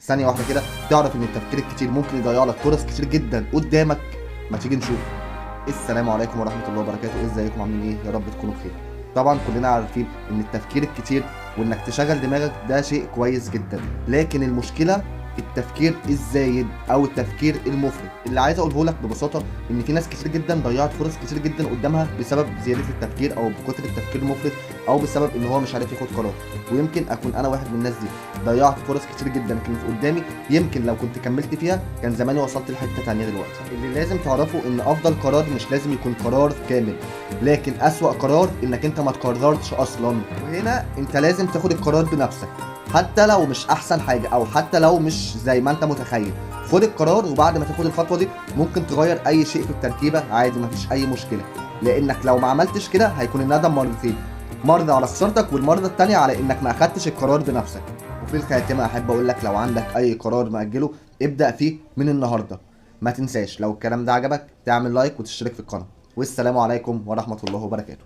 ثانيه واحده كده تعرف ان التفكير الكتير ممكن يضيع لك فرص كتير جدا قدامك. ما تيجي نشوف. السلام عليكم ورحمه الله وبركاته، ازيكم عاملين ايه؟ يا رب تكونوا بخير. طبعا كلنا عارفين ان التفكير الكتير وانك تشغل دماغك ده شيء كويس جدا، لكن المشكله التفكير الزايد او التفكير المفرط. اللي عايز اقوله لك ببساطه ان في ناس كتير جدا ضيعت فرص كتير جدا قدامها بسبب زياده التفكير او بكتر التفكير المفرط، او بسبب ان هو مش عارف ياخد قرار. ويمكن اكون انا واحد من الناس دي، ضيعت فرص كتير جدا كانت قدامي، يمكن لو كنت كملت فيها كان زماني وصلت لحته تانيه دلوقتي. اللي لازم تعرفه ان افضل قرار مش لازم يكون قرار كامل، لكن اسوأ قرار انك انت ما تقررش اصلا. وهنا انت لازم تاخد القرار بنفسك، حتى لو مش احسن حاجه او حتى لو مش زي ما انت متخيل. خد القرار، وبعد ما تاخد الخطوه دي ممكن تغير اي شيء في التركيبه عادي، مفيش اي مشكله. لانك لو ما عملتش كده هيكون الندم مرتين، مره على خسارتك والمره التانيه على انك ما اخدتش القرار بنفسك. وفي الخاتمه احب اقول لك لو عندك اي قرار مأجله ابدأ فيه من النهارده. ما تنساش لو الكلام ده عجبك تعمل لايك وتشترك في القناه. والسلام عليكم ورحمه الله وبركاته.